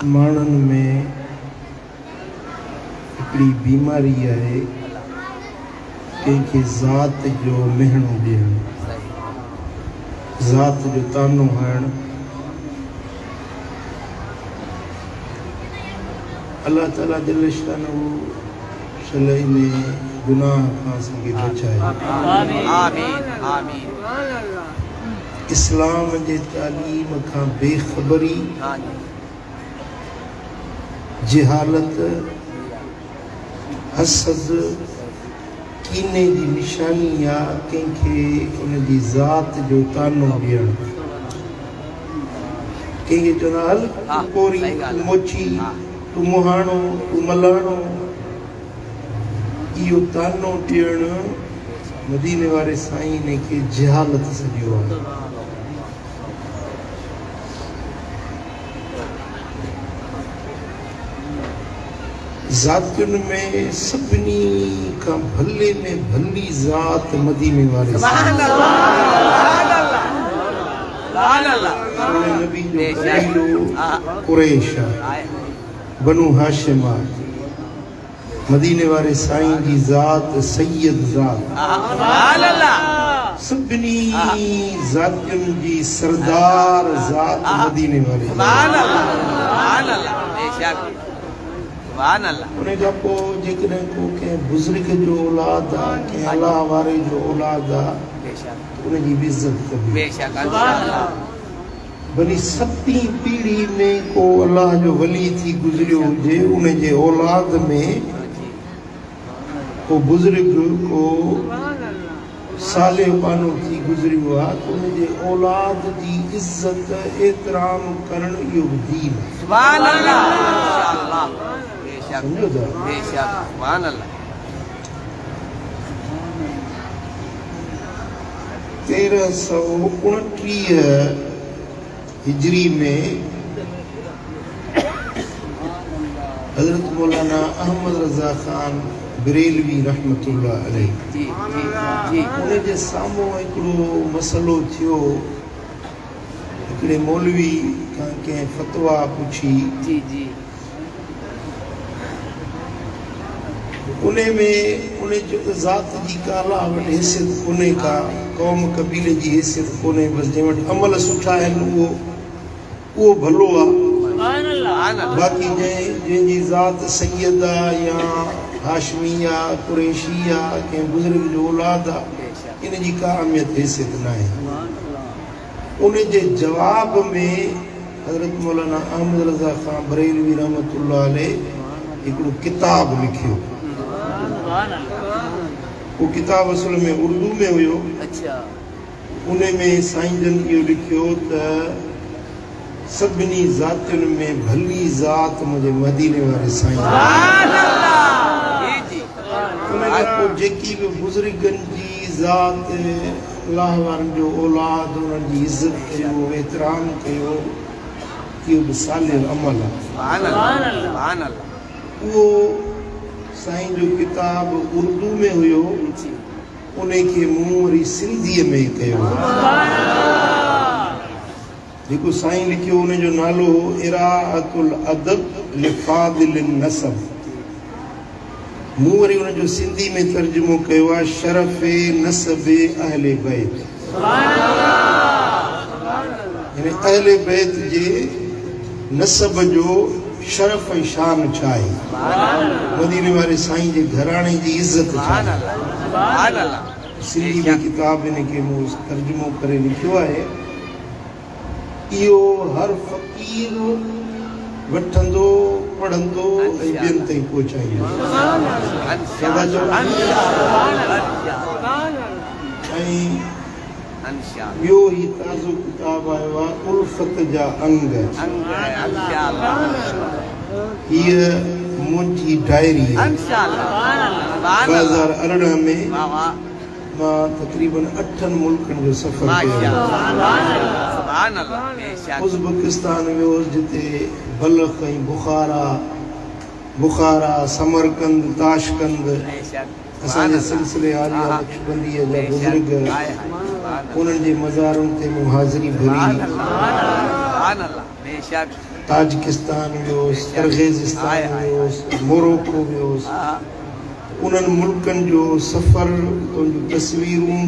मानन में हिकिड़ी बीमारी है कंहिंखे ज़ात जो महणो ॾियणु, ज़ात जो तानो हणणु। अल्लाह ताला जल शानहू शलई में गुनाह खां असांखे बचाए। आमीन आमीन। इस्लाम जे तालीम खां बेख़बरी, जहालत, हसद, कीने जी निशानी आहे कंहिंखे उनजी ज़ात जो तानो ॾियणु। कंहिंखे चवंदा हल तूं कोरी, तूं मोची, तूं मुहाणो, तूं मलाणो। इहो तानो ॾियणु मदीने वारे साईं ने खे जहालत सॼो आहे। ज़ातुनि में सभिनी खां भले में भली ज़ात मदीने वारे नबी जो कबीलो कुरैश आहे, बनु हाशिम आहे। मदीने वारे साईं जी ज़ात सैयद ज़ात, सभिनी ज़ातियुनि जी सरदार ज़ात मदीने वारे। उन खां पोइ जेकॾहिं को कंहिं बुज़ुर्ग जो औलाद आहे, कंहिं अलाह वारे जो औलाद आहे, उनजी बि इज़त कबी। वरी सतीं पीढ़ी में को अलाह जो वली थी गुज़रियो हुजे, उनजे औलाद में को बुज़ुर्ग को साले बानो थी गुज़रियो आहे, त उनजे औलाद जी इज़त एतिराम करणु इहो बि दीन आहे। समझो था? 1329 हिजरी में हजरत मौलाना अहमद रज़ा खान बरेलवी रहमतुल्लाह अलैह उनजे साम्हूं हिकिड़ो मसलो थियो। हिकिड़े मौलवी खां कंहिं फतवा पुछी, उन में उन जो ज़ात जी का अलाह वटि हैसियत कोन्हे, का क़ौम कबीले जी हैसियत कोन्हे, बसि जंहिं वटि अमल सुठा आहिनि उहो भलो आहे। बाक़ी जंहिंजी ज़ात सैयद आहे या हाशमी आहे, कुरैशी आहे, कंहिं बुज़ुर्ग जो औलाद आहे, इन जी का अहमियत हैसियत न आहे। उन जे जवाब में हज़रत मौलाना अहमद रज़ा खान बरेलवी रहमतुल्लाह अलैह हिकिड़ो किताब लिखियो। वो किताब असल में उर्दू में हुयो। उन में साईं जन इहो लिखियो त सभिनी ज़ातियुनि में भली ज़ात मुंहिंजे मदीने वारे साईं। उन खां पोइ जेकी बि बुज़ुर्गनि जी ज़ात, अलाह वारनि जो औलाद, उन्हनि जी इज़त कयो, एतिराम कयो, इहो बि सालिह अमल आहे। उहो साईं जो किताब उर्दू में हुयो, उन खे मूं वरी सिंधीअ में कयो। जेको साईं लिखियो उन जो नालो हो इराअतुल अदब लिफादिल नसब। मूं वरी उन जो सिंधी में तर्जुमो कयो आहे शरफ़ नसब अहले बैत। यानी अहले बैत जे नसब जो शरफ़ ऐं शान छा आहे, मदीने वारे साईं जे घराणे जी इज़त छा आहे। सिंधी में किताब इन खे मूं तर्जुमो करे लिखियो आहे। इहो हर फ़क़ीर वठंदो, पढ़ंदो ऐं ॿियनि ताईं पहुचाईंदो। ऐं ॿियो ही ताज़ो किताब आयो आहे उल्फत जा अंग। हीअ मुंहिंजी डायरी आहे। 2018 में मां तक़रीबन 8 मुल्कनि जो सफ़र कयो। उज़्बेकिस्तान वियो जिते बल्ख ऐं बुखारा, समरकंद, ताशकंद, असांजे सिलसिले आलिया नक्शबंदीअ जा बुज़ुर्ग, उन्हनि जे मज़ारुनि ते मूं हाज़िरी भरी। ताजिकिस्तान वियोसि, किर्गिज़िस्तान वियोसि, मोरक्को वियोसि, उन्हनि मुल्कनि जो सफ़र, उतां जूं तस्वीरूं,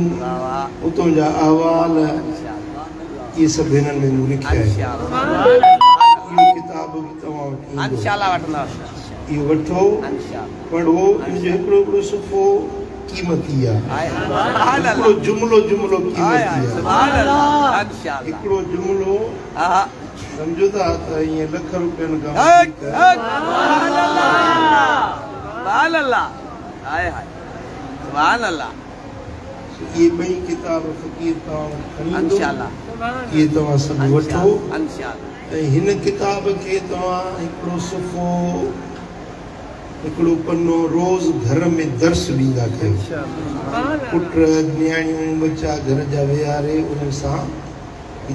उतां जा अहवाल, इहे सभु हिननि में मूं लिखिया आहिनि। इहो किताब बि तव्हां वटि ईंदो। इहो वठो, पढ़ो। इनजो हिकिड़ो हिकिड़ो सुफ़ो कीमती आहे, हिकिड़ो जुमिलो कीमती आहे। हिकिड़ो जुमिलो सम्झो था त ईअं लख रुपयनि खां इहे ॿई किताब फ़क़ीर तव्हां वटि खणी ईंदो। इहे तव्हां सभु वठो ऐं हिन किताब खे तव्हां हिकिड़ो सुफ़ो, हिकिड़ो पनो रोज़ घर में दर्स ॾींदा कयो। पुट न्याणियूं बच्चा घर जा विहारे उन्हनि सां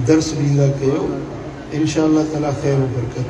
दर्स ॾींदा कयो। इंशाअल्लाह ताला ख़ैर बरकत।